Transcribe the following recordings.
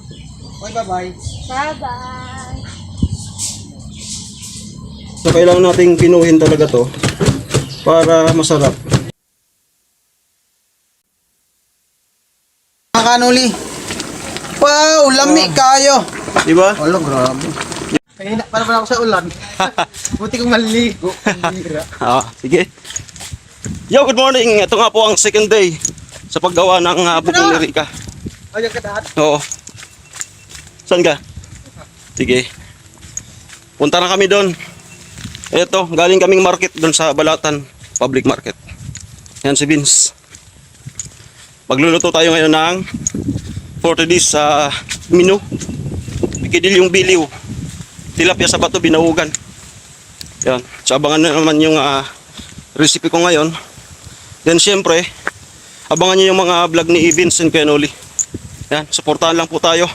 Okay, bye-bye. Bye-bye. So kailangan nating pinuhin talaga to para masarap. Mga kanuli. Wow, lami kayo. Di ba? Wala, grabe. Kaya para ako sa ulan. Buti kong maliligo. Sige. Yo, good morning. Ito nga po ang second day sa paggawa ng bubong ni Rica. Ayun ka daan. Oo. Saan ka? Sige. Punta na kami doon. Ito, galing kaming market doon sa Balatan Public Market. Yan si Vince. Magluluto tayo ngayon ng 40 days sa menu. Pikidilyong biliw. Tilapia sa bato, binaugan. Yan. So abangan na naman yung recipe ko ngayon. Then syempre, abangan nyo yung mga vlog ni Vince and Kenoli. Yan, supportahan lang po tayo.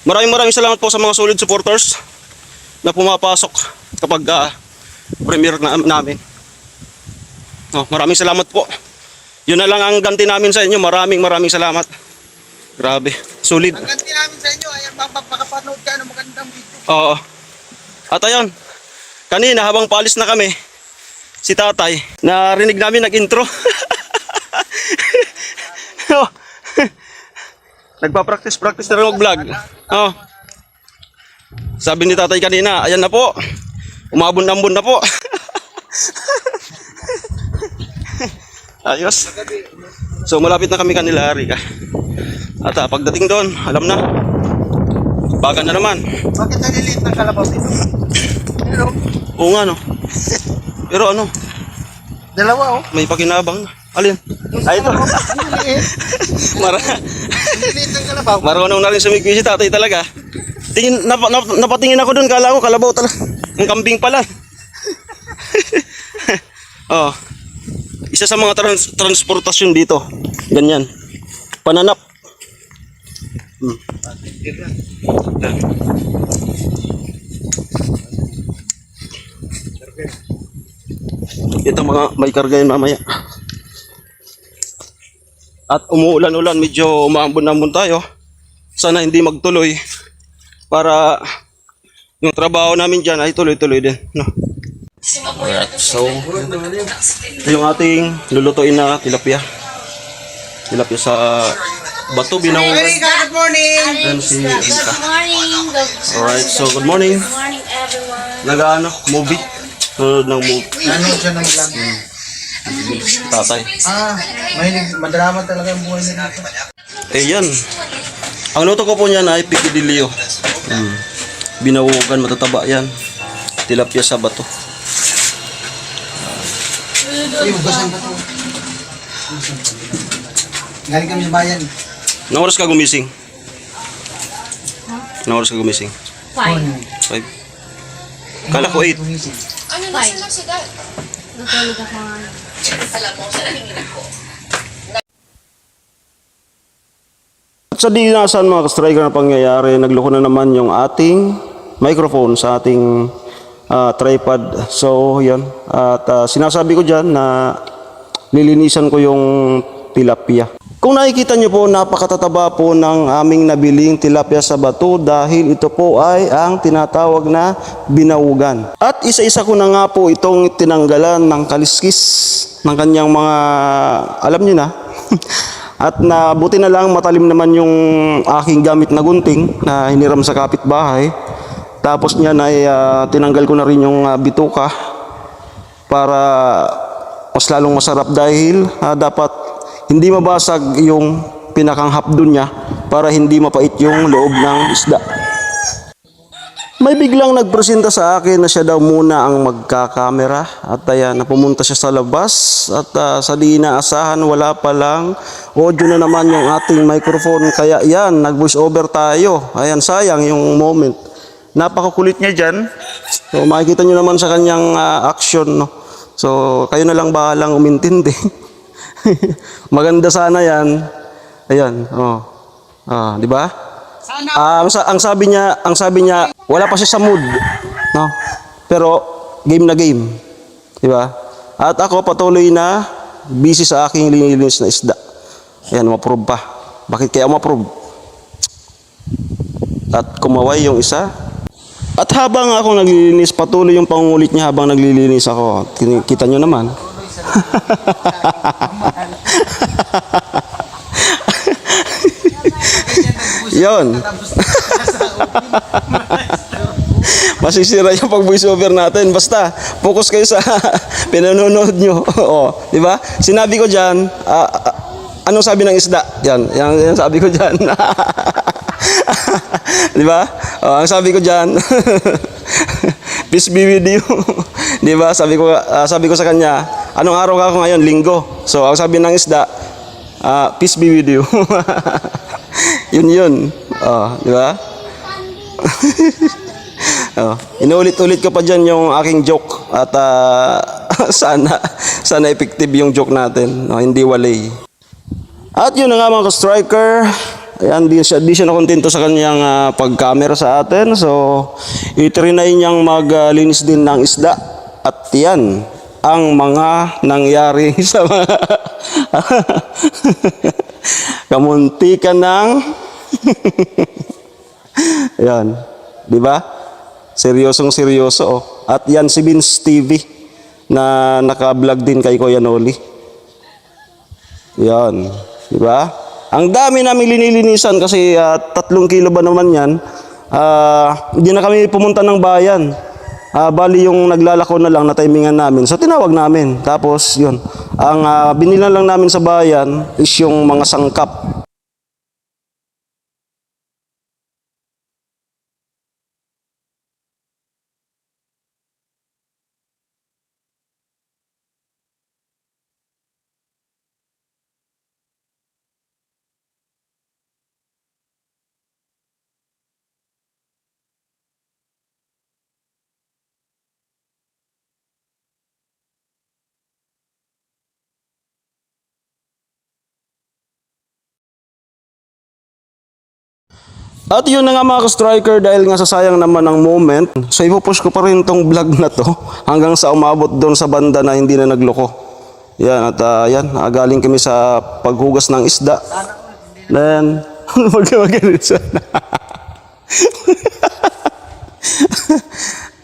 Maraming salamat po sa mga solid supporters na pumapasok kapag premiere namin. Maraming salamat po. Yun na lang ang ganti namin sa inyo. Maraming salamat. Grabe, solid. Ang ganti namin sa inyo ay makapanood ka ng magandang video. Oo. At ayun, kanina habang paalis na kami, si tatay, narinig namin nag-intro. Nagpa-practice na rin mag-vlog. Sabi ni tatay kanina, ayan na po, umabon-ambon na po. Ayos. So malapit na kami kanila, Rica. At pagdating doon, alam na, bagan na naman. Bakit naliliit ng kalabaw dito? Pero, Oo nga no. Pero ano, dalawa oh. may pakinabang na. Alin? Ay ito. Naliliit ng kalabaw. Marunong na rin sumigwi si tatay talaga. Tingin, napatingin ako doon, kala ko kalabaw talaga. Ang kambing pala. Isa sa mga transportasyon dito. Ganyan. Pananap. Ito mga may karga yun mamaya. At umuulan-ulan, medyo umaambon-ambon tayo. Sana hindi magtuloy para yung trabaho namin dyan ay tuloy-tuloy din, no? Alright, so ito yung ating lulutuin na tilapia. Tilapia sa bato, binawang. Good morning! Then si Rica. Good morning. Alright, so good morning. Good morning, everyone. Nag-ano, movie. Sunod ng movie. Ano siya ng vlog? Tatay. Madrama talaga ang buhay nila. Eh yan. Ang luto ko po niyan ay pikidilyo. Binawugan, matataba yan. Tilapia sa bato. Ay, ugasan ba ito? Galing kami sa bayan. Anong oras ka gumising? Anong oras ka gumising? 5. 5. Kala ko 8. Ano na sila si Dad? Natulog ako nga. At sa dinasan mga ka-striker na pangyayari, nagloko na naman yung ating microphone sa ating tripod. So, yan. At sinasabi ko dyan na lilinisan ko yung tilapia. Kung nakikita nyo po, napakatataba po ng aming nabiling tilapia sa bato dahil ito po ay ang tinatawag na binawugan. At isa-isa ko na nga po itong tinanggalan ng kaliskis ng kanyang mga, alam nyo na. At buti na lang matalim naman yung aking gamit na gunting na hiniram sa kapitbahay. Tapos niyan ay tinanggal ko na rin yung bituka para mas lalong masarap dahil dapat hindi mabasag yung pinakang hapdon niya para hindi mapait yung loob ng isda. May biglang nagpresenta sa akin na siya daw muna ang magkakamera at ayan, pumunta siya sa labas at sa di inaasahan wala palang audio na naman yung ating microphone kaya yan, nag voice over tayo. Ayan, sayang yung moment. Napakakulit niya dyan. So makikita nyo naman sa kanyang action, no? So kayo na lang bahalang umintindi. Maganda sana yan. Ayan, di ba? Ang sabi niya, wala pa siya sa mood, no? Pero game na game, di ba? At ako patuloy na busy sa aking linilinis na isda. Ayan, ma-prove pa. Bakit kaya ma-prove? at kumaway yung isa. At habang ako naglilinis, patuloy yung pangungulit niya habang naglilinis ako. Kita nyo naman. Yon. Masisira yung pag voice over natin. Basta, focus kayo sa pinanonood nyo. O, di ba? Sinabi ko dyan, anong sabi ng isda? Yan sabi ko dyan. Di ba? Ang sabi ko dyan, peace be with you. Di ba? Sabi ko sa kanya, anong araw ka ako ngayon? Linggo. So, ang sabi ng isda, peace be with you. Yun. Di ba? Inuulit-ulit ko pa dyan yung aking joke at sana effective yung joke natin, no? Hindi walay. At yun na nga mga ka-striker, ayan, di siya nakontento sa kanyang pag-camera sa atin, so itrinay niyang maglinis din ng isda. At yan ang mga nangyari sa mga kamuntikan ng ayan, di ba? Seryosong-seryoso, oh. At yan si Vince TV na naka-vlog din kay Kuya Noli. Yan, di ba? Ang dami namin linilinisan kasi 3 kilo ba naman yan. Hindi na kami pumunta ng bayan. Bali yung naglalako na lang na timingan namin. So tinawag namin. Tapos yun, ang binilan lang namin sa bayan is yung mga sangkap. At yun na nga mga ka-striker, dahil nga sasayang naman ang moment, so ipupush ko pa rin tong vlog na to hanggang sa umabot doon sa banda na hindi na nagloko. Yan, at yan, galing kami sa paghugas ng isda. Then, mag-ganit sana.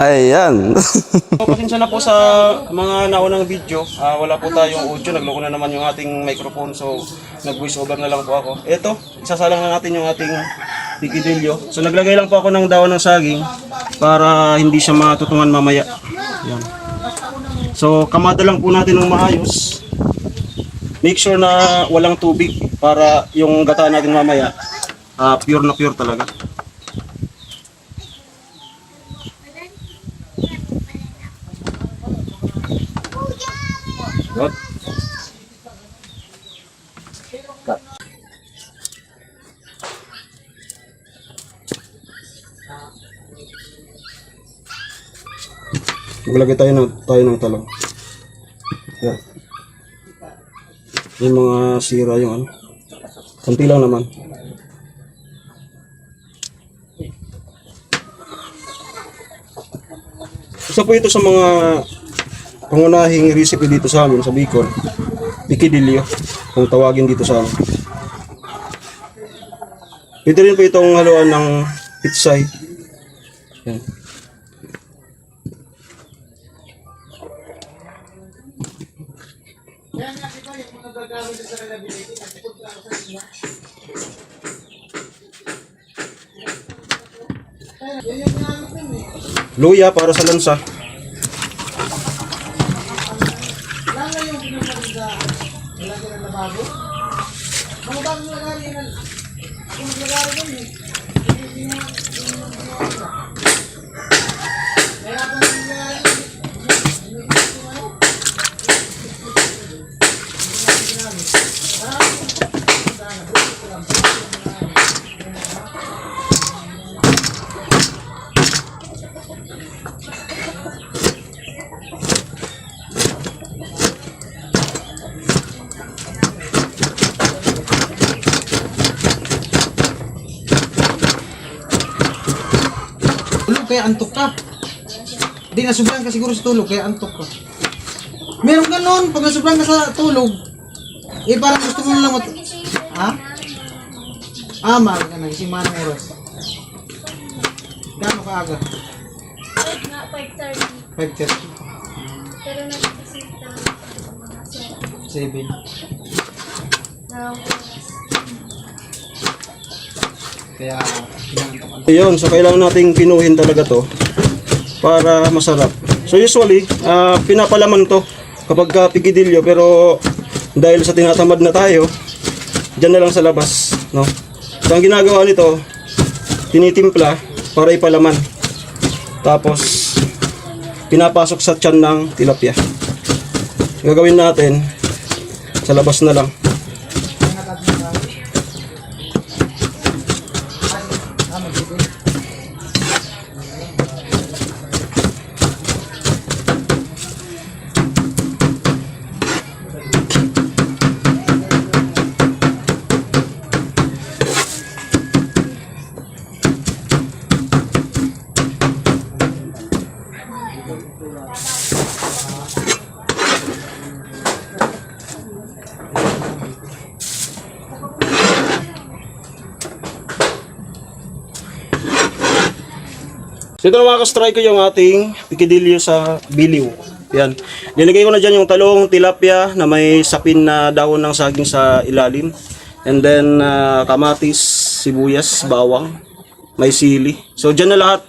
Ayan. Pasensya na po sa mga naunang video. Wala po tayong audio. Nagloko na naman yung ating microphone. So, nag-voice over na lang po ako. Ito, isasalang na natin yung ating pikidilyo. So, naglagay lang po ako ng daon ng saging para hindi siya matutungan mamaya. Ayan. So, kamada lang po natin ng maayos. Make sure na walang tubig para yung gata natin mamaya pure na pure talaga. Cut. Maglagay tayo ng talong. Yan. Yung mga sira yung ano. Kunti lang naman. Isa po ito sa mga pangunahing recipe dito sa amin sa Bicol. Pikidilyo, kung tawagin dito sa amin. Pwede rin po itong haluan ng pitsay. Yan. Luya para sa lansa. Kaya antok ka. Hindi nasubrang ka siguro sa tulog, kaya antok ka. Meron ganon, pag nasubrang ka sa tulog, parang gusto mo lang ha? Mahal ka na, si Manong Eros. kaaga? 5 nga, 5:30. 5:30. Pero nag-isip na mga 7. na oras. Kaya, pinantok. Ayun, so kailangan nating pinuhin talaga to para masarap. So usually, pinapalaman to kapag pikidilyo, pero dahil sa tinatamad na tayo, dyan na lang sa labas, no? So ang ginagawa nito, tinitimpla para ipalaman. Tapos pinapasok sa tiyan ng tilapia. Gagawin natin sa labas na lang. So ito na mga ka-strike ko yung ating pikidilyo sa biliw. Yan. Nilagay ko na dyan yung talong, tilapia na may sapin na dahon ng saging sa ilalim. And then kamatis, sibuyas, bawang, may sili. So dyan na lahat.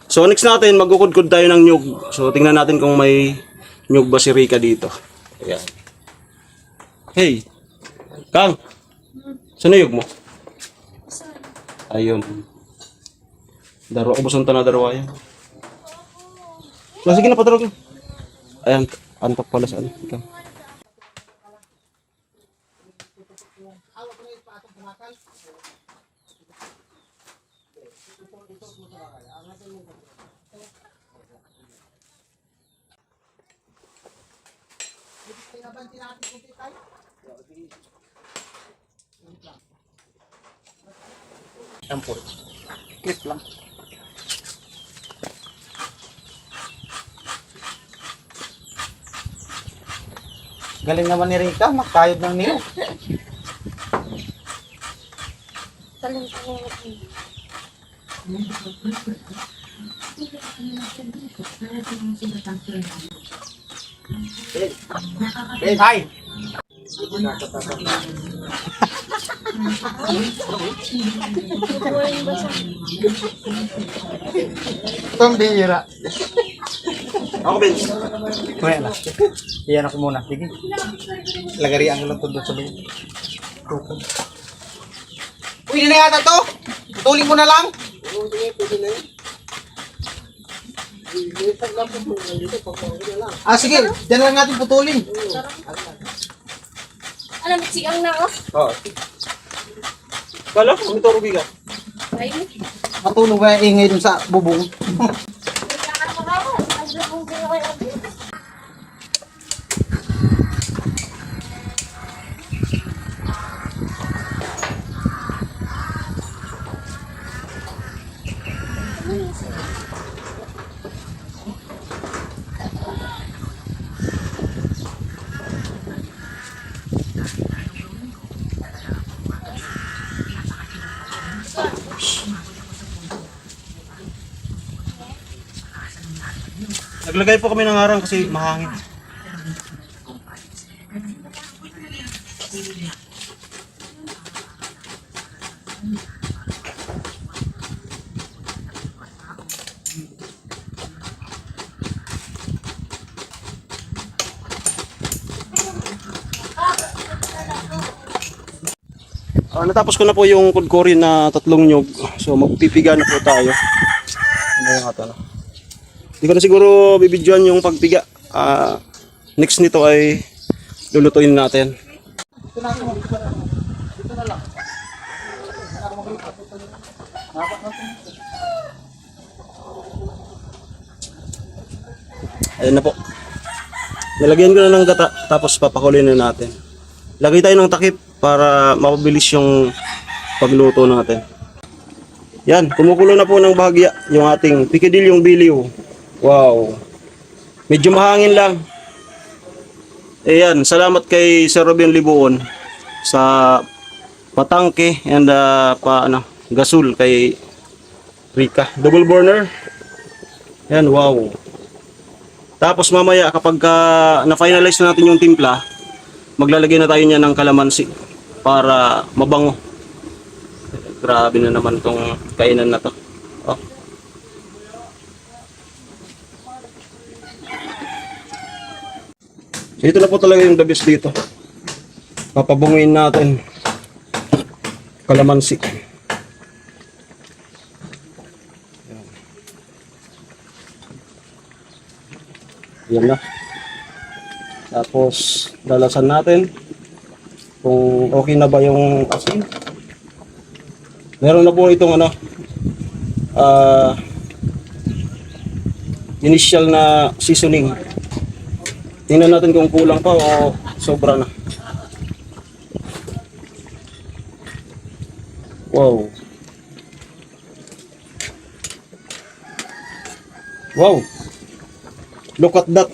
So next natin, magkukudkod tayo ng nyug. So tingnan natin kung may nyug ba si Rika dito. Ayan. Hey, Kang, saan na nyug mo? Ayun. Daro ako basang tanah darwaya. Sige na patrog. Ayan, antok pala sa ano. Ikaw. Tampol. Clip lang. Galing naman ni Rika, makayod ng nilo. Talong ko. Hi! Bubuhayin ba siya? Pambihira. Ako, Ben. Kuya na. Iyan ako muna. Sige. Lagarian ko lang ito doon sa loob. Tukod. Uy, hindi na yata to. Tuling mo na lang. Sige. Diyan lang natin putulin. Alam, sigang na ako. Oo. Kala, kung ito rubi ka. Ayun. Matulog ba yung ingay dun sa bubong? Naglagay po kami ng harang kasi mahangin. Natapos ko na po yung kudkorin na 3 nyug. So magpipiga na po tayo. Ano yung ata na? Hindi ko na siguro bibidyoan yung pagpiga. Next nito ay lulutuin natin. Ayan na po. Nalagyan ko na ng gata tapos papakulin na natin. Lagay tayo ng takip para mapabilis yung pagluto natin. Yan, kumukulo na po ng bahagya yung ating pikidilyong biliw. Wow. Medyo mahangin lang. Ayan, salamat kay Sir Robin Libuon sa patangke and gasul kay Rika. Double burner. Yan, wow. Tapos mamaya kapag na-finalize na natin yung timpla, maglalagay na tayo niya ng kalamansi para mabango. Grabe na naman tong kainan na to. Oh. So, ito na po talaga yung the best dito. Papabunguin natin kalamansi. Yan na. Tapos lalasan natin kung okay na ba yung asin. Meron na po itong ano initial na seasoning. Tingnan natin kung kulang pa o sobra na. Wow. Wow. Look at that.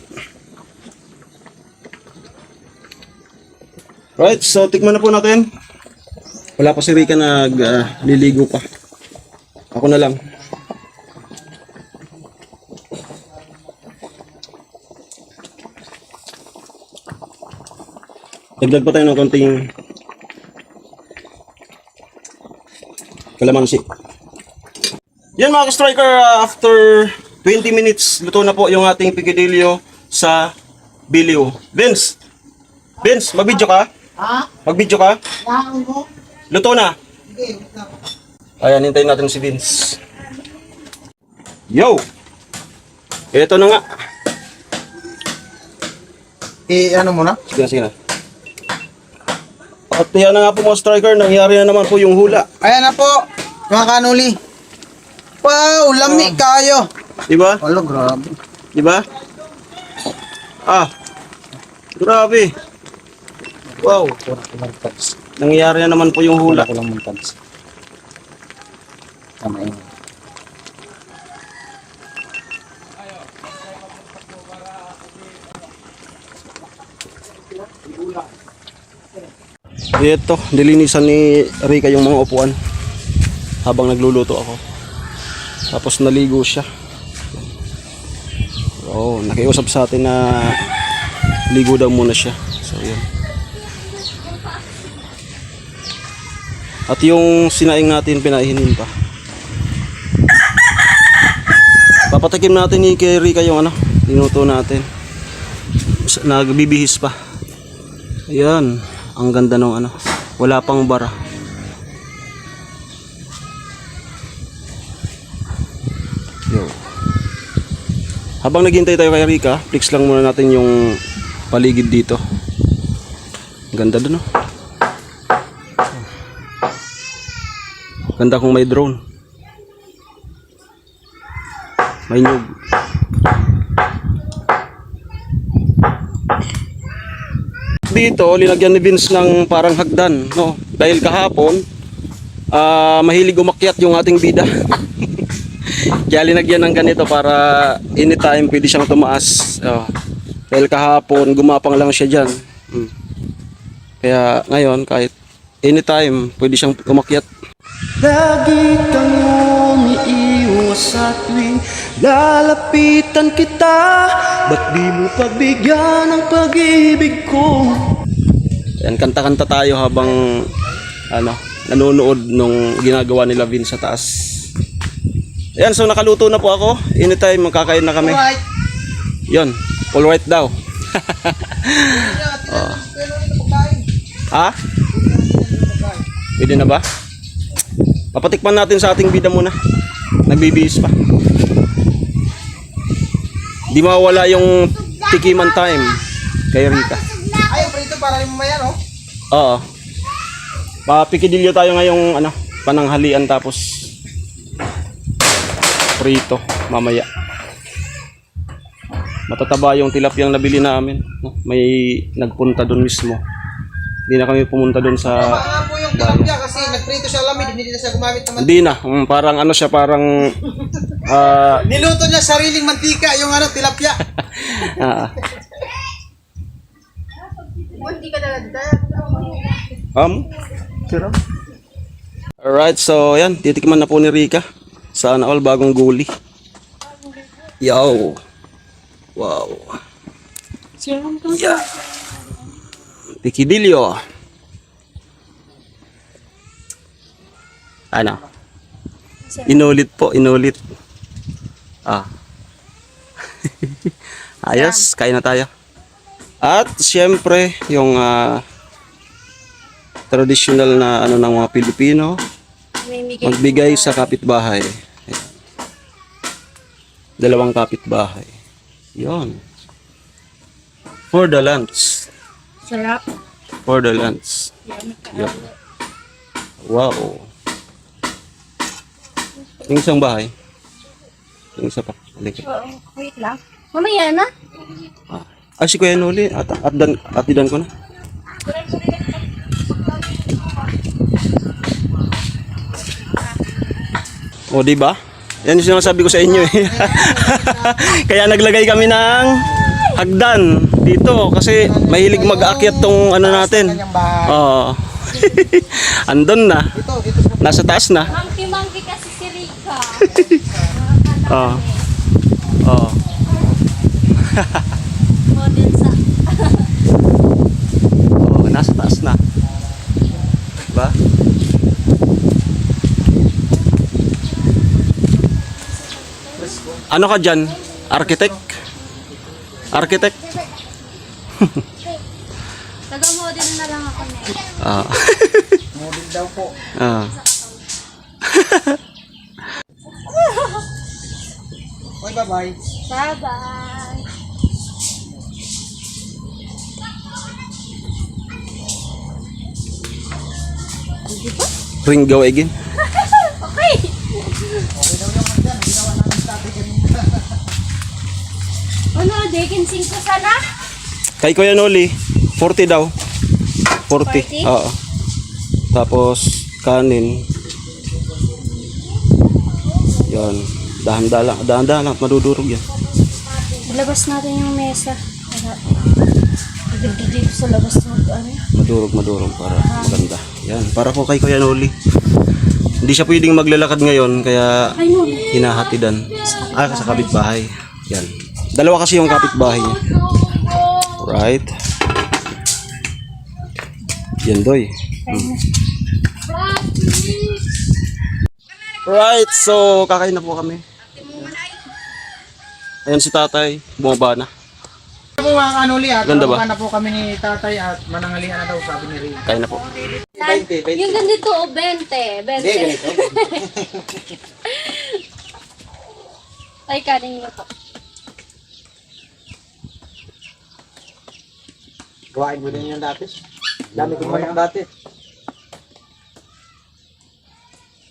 Right, so tikman na po natin. Wala pa si Rika nagliligo pa. Ako na lang. Dagdag pa tayo ng konting kalamansi. Yan mga ka-striker, after 20 minutes, luto na po yung ating piquedillo sa biliw. Vince, mag-video ka? Ha? Mag-video ka? Saan mo? Luto na. Sige, wait lang. Ayan, hintayin natin si Vince. Yo! Ito na nga. Ano muna? Sige na, sige na. At yan na nga po mga striker, nangyari na naman po yung hula. Ayan na po, mga kanuli. Wow, lami kayo. Diba? Wala, grabe. Diba? Ah, grabe. Wow. Nangyari na naman po yung hula. Ito, nilinisan ni Rika yung mga upuan habang nagluluto ako. Tapos naligo siya. Oh, nakiusap sa atin na ligo daw muna siya. So, yun. At yung sinaing natin, pinaihinin pa. Papatikim natin ni kay Rika yung niluto natin. Nagbibihis pa. Ayan. Ang ganda ng wala pang bara. Yo. Habang naghihintay tayo kay Rika, flex lang muna natin yung paligid dito. Ganda dun, no? Ganda kung may drone. May nyug. Dito, linagyan ni Vince ng parang hagdan, no? Dahil kahapon, mahilig umakyat yung ating bida. Kaya linagyan ng ganito para anytime pwede siyang tumaas. Dahil kahapon, gumapang lang siya dyan. Kaya ngayon, kahit anytime pwede siyang umakyat. Lagi kang umiiwas sa tuwing lalapitan kita. Ba't di mo pagbigyan ng pag-ibig ko? Ayan, kanta-kanta tayo habang nanonood nung ginagawa nila Vince sa taas. Ayan, so nakaluto na po ako. Anytime magkakain na kami. Alright. Yun, alright daw. Ha? Pwede na ba? Papatikman natin sa ating bida muna. Nagbibihis pa. Di mawala yung tikiman time kay Rika. Ayaw, prito para rin mamaya, no? Oo. Papikidilyo tayo ngayong pananghalian tapos prito mamaya. Matataba yung tilapiyang nabili namin. May nagpunta doon mismo. Hindi na kami pumunta doon sa Baka po yung tilapia kasi nagprito siya lamig, hindi na siya gumamit ng mantika. Hindi na. Parang siya, parang Niluto niya sariling mantika yung tilapia. Hindi ka dagdag. Alright, so yan, titikman na po ni Rika. Sana all bagong guli. Yo. Wow. Yeah. Pikidilyo. Ano? Inulit po, inulit. Ah. Ayos, kain na tayo. At siyempre, yung traditional na ano ng mga Pilipino, magbigay sa kapitbahay. Ayan. 2 kapitbahay. Yon. For the lunch. Sarap. For the lunch. Yon. Wow. Yung isang bahay. Yung isa pa. Halika. Wait lang. Mamaya na. Si Kuya Noli, atidan ko na. O, di ba? Yan yung sinasabi ko sa inyo eh. Kaya naglagay kami ng hagdan dito kasi mahilig mag-aakyat tong ano natin. Oo. Andun na. Nasa taas na. Monkey kasi si Rika. Oo. Oo. Model sa... Oh, nasa taas na. Diba? Ano ka dyan? Architect? Architect? Taga-model na lang ako na. Ah. Model daw po. Ah. Okay, bye-bye. Bye-bye. Ring go again. Okay. Ano, dekin 5 sana? Kay Kuya Noli, 40 daw. 40. 40? Oo. Tapos kanin. Yan. Dahan-dahan lang. Madudurog yan. Ilabas natin yung mesa. Dito sa labas ng ano. Madurog para maganda. Yan. Para po kay Kuya Noli. Hindi siya pwedeng maglalakad ngayon kaya Ay no. hinahatidan. Sa kapitbahay. Yan. 2 kasi yung kapitbahay niya. Right. Yan doy. Right, so kakain na po kami. Ayan si tatay, bumaba na. Po mga kanuli at Ganda ba? na po kami ni tatay at manangalian na daw sabi ni Rin. Kain na po. 20. Yung ganito, 20. 20. Ay, kanin niyo po. Gawain mo din yung dati. Dami ko manok dati.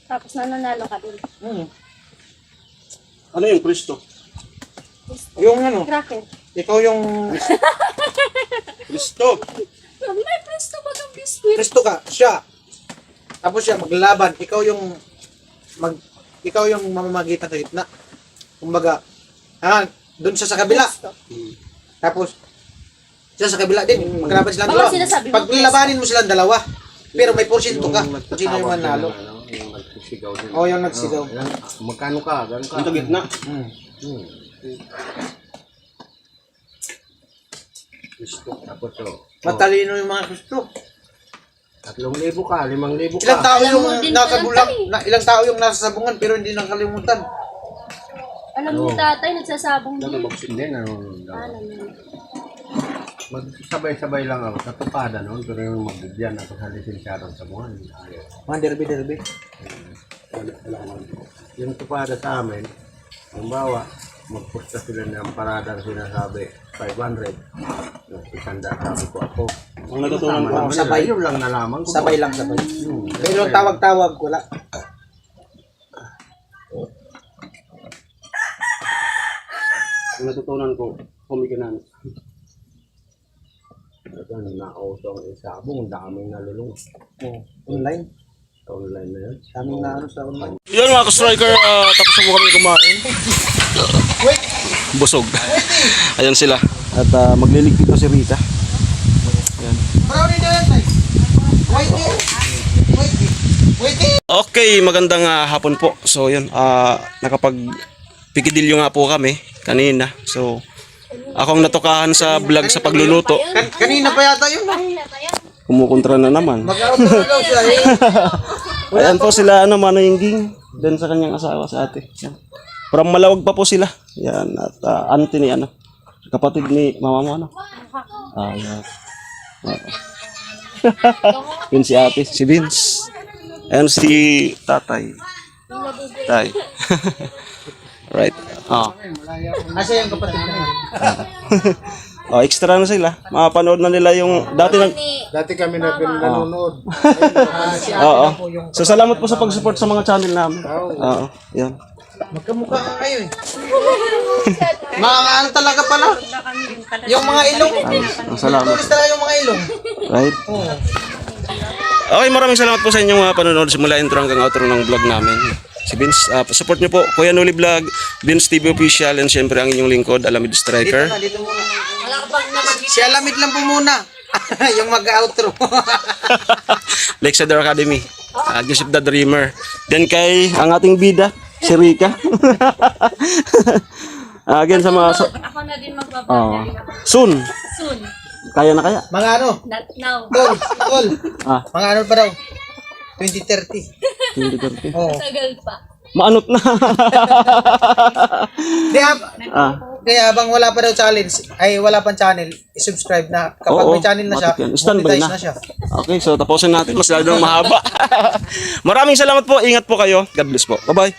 Tapos nananalo ka din. Ano yung Kristo? Yung ano, Cracker. ikaw yung Kristo. May presto ba ng biscuit? Kristo ka, siya. Tapos siya maglalaban, ikaw yung mamamagitan sa gitna. Kumbaga, doon siya sa kabila. Tapos siya sa kabila din, maglaban silang Baka dalawa. sinasabi mo, Pag labanin mo silang dalawa, pero may porsyento ka kung sino yung manalo. Yung nagsigaw din. O yung nagsigaw. Magkano ka? Gano'n ka? Dito gitna. Gusto. Tapos o. Matalino yung mga Kristo. 3,000 ka, 5,000 ka. Ilang tao Alam yung mo din nakabulang, pala ilang tao yung nasa sabungan pero hindi nakalimutan. Alam mo, tatay, nagsasabong din. Nagabagsin din. Alam mo. Magsabay-sabay lang ako sa tupada noon. Pero yung magbibyan ako sa lisensyadong sabungan. Ayaw. Mga derby. Yung tupada sa amin, halimbawa, magpusta sila ng paradang sinasabi 500. Isanda sabi ko ako. Ang natutunan ko. Tama, sabay. Yun lang nalaman ko. Sabay. Pero yung tawag-tawag, wala. Ang natutunan ko, kumikinan. Ito, nakausong isabong, daming nalulung. Online. Online na yun. Daming na ano sa online. Yan mga ka-striker, tapos na po kami kumain. Busog. Ayan sila. At magliligpit pa si Rita. Ayan. Brownie na yan, tay. White. Wait, Okay, magandang hapon po. So, yun, nakapag-pikidilyo nga po kami kanina. So, akong natukahan sa vlog sa pagluluto. kanina pa yata yun. Kumukontra na naman. Mag-outro na daw siya eh. Ayan po sila, Mano Yingging, din sa kanyang asawa sa ate. Yan. From Malawag pa po sila. Yan, at auntie ni, kapatid ni mama mo, yan. Yun si ate, si Vince. Ayan si tatay. Tay. Right. Asa yung kapatid na yun? Extra na sila. Mapanood na nila yung Dati kami nanonood. Oo. So salamat po sa pag-support sa mga channel namin. Oo. Yan. Magkamukha ka kayo eh. Mga ano talaga pala? Yung mga ilong. Salamat. Tulis talaga yung mga ilong. Right? Okay, maraming salamat po sa inyong panonood simula intro hanggang outro ng vlog namin. Si Vince, support niyo po Kuya Noli Vlog, Vince TV Official, and syempre ang inyong lingkod, Alamid Striker. Dito muna. Si Alamid lang po muna. Yung mag-outro. Lakeside Academy, Joseph the Dreamer. Then kay ang ating bida, si Rika. Again sa mga... Ako na din magbablog. Soon. Soon. Kaya na kaya? Mga ano? Not now. Tol. Ah. Mga ano pa daw? 2030. Hindi ko. Oo. Tagal pa. Maanot na. Kaya habang wala pa daw challenge, ay wala pang channel, i-subscribe na. Kapag Oo, may channel na siya, matik yan. Standby monetize na. na siya. Okay, so tapusin natin. Mas lalo mahaba. Maraming salamat po. Ingat po kayo. God bless po. Bye-bye.